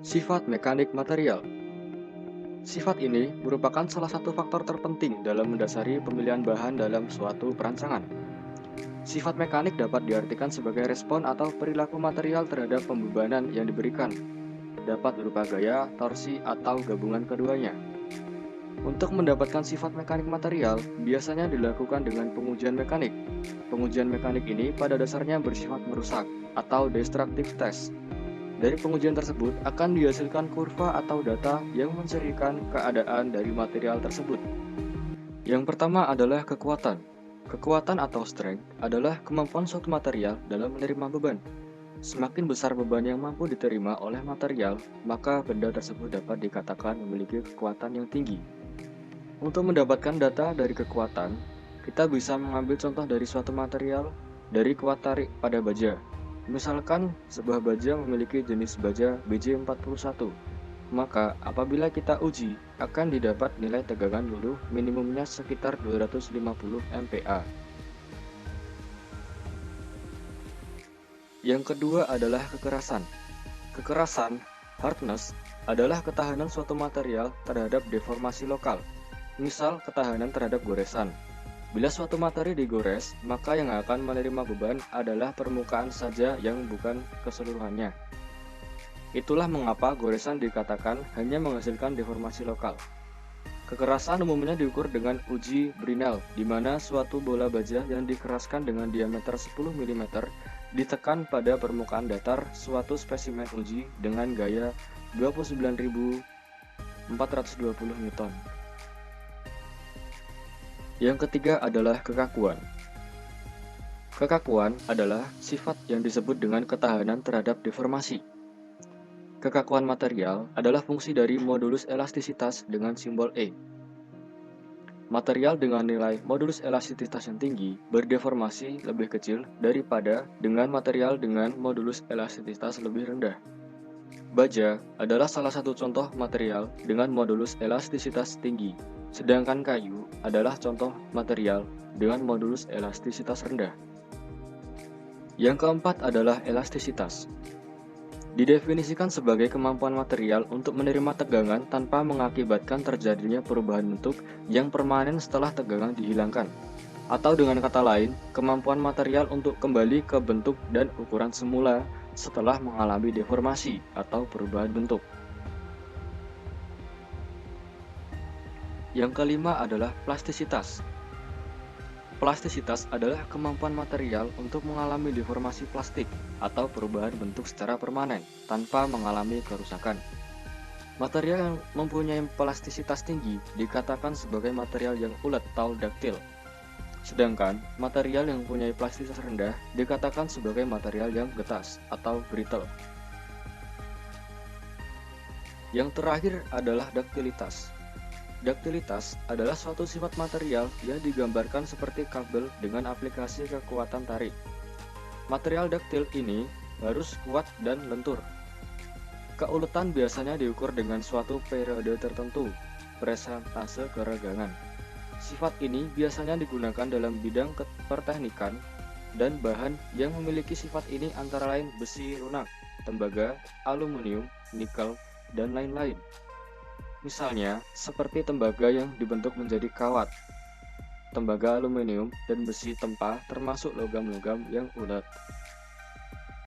Sifat mekanik material. Sifat ini merupakan salah satu faktor terpenting dalam mendasari pemilihan bahan dalam suatu perancangan. Sifat mekanik dapat diartikan sebagai respon atau perilaku material terhadap pembebanan yang diberikan. Dapat berupa gaya, torsi, atau gabungan keduanya. Untuk mendapatkan sifat mekanik material, biasanya dilakukan dengan pengujian mekanik. Pengujian mekanik ini pada dasarnya bersifat merusak atau destructive test. Dari pengujian tersebut akan dihasilkan kurva atau data yang mencirikan keadaan dari material tersebut. Yang pertama adalah kekuatan. Kekuatan atau strength adalah kemampuan suatu material dalam menerima beban. Semakin besar beban yang mampu diterima oleh material, maka benda tersebut dapat dikatakan memiliki kekuatan yang tinggi. Untuk mendapatkan data dari kekuatan, kita bisa mengambil contoh dari suatu material dari kuat tarik pada baja. Misalkan sebuah baja memiliki jenis baja BJ41, maka apabila kita uji, akan didapat nilai tegangan luluh minimumnya sekitar 250 MPa. Yang kedua adalah kekerasan. Kekerasan, hardness, adalah ketahanan suatu material terhadap deformasi lokal. Misal, ketahanan terhadap goresan. Bila suatu materi digores, maka yang akan menerima beban adalah permukaan saja yang bukan keseluruhannya. Itulah mengapa goresan dikatakan hanya menghasilkan deformasi lokal. Kekerasan umumnya diukur dengan uji Brinell, di mana suatu bola baja yang dikeraskan dengan diameter 10 mm ditekan pada permukaan datar suatu spesimen uji dengan gaya 29.420 Newton. Yang ketiga adalah kekakuan. Kekakuan adalah sifat yang disebut dengan ketahanan terhadap deformasi. Kekakuan material adalah fungsi dari modulus elastisitas dengan simbol E. Material dengan nilai modulus elastisitas yang tinggi berdeformasi lebih kecil daripada dengan material dengan modulus elastisitas lebih rendah. Baja adalah salah satu contoh material dengan modulus elastisitas tinggi, sedangkan kayu adalah contoh material dengan modulus elastisitas rendah. Yang keempat adalah elastisitas. Didefinisikan sebagai kemampuan material untuk menerima tegangan tanpa mengakibatkan terjadinya perubahan bentuk yang permanen setelah tegangan dihilangkan. Atau dengan kata lain, kemampuan material untuk kembali ke bentuk dan ukuran semula setelah mengalami deformasi atau perubahan bentuk. Yang kelima adalah plastisitas. Plastisitas adalah kemampuan material untuk mengalami deformasi plastik atau perubahan bentuk secara permanen tanpa mengalami kerusakan. Material yang mempunyai plastisitas tinggi dikatakan sebagai material yang ulet atau daktil. Sedangkan material yang mempunyai plastisitas rendah dikatakan sebagai material yang getas atau brittle. Yang terakhir adalah daktilitas. Daktilitas adalah suatu sifat material yang digambarkan seperti kabel dengan aplikasi kekuatan tarik. Material daktil ini harus kuat dan lentur. Keuletan biasanya diukur dengan suatu periode tertentu, persentase keregangan. Sifat ini biasanya digunakan dalam bidang perteknikan dan bahan yang memiliki sifat ini antara lain besi lunak, tembaga, aluminium, nikel, dan lain-lain. Misalnya, seperti tembaga yang dibentuk menjadi kawat, tembaga aluminium, dan besi tempa termasuk logam-logam yang ulet.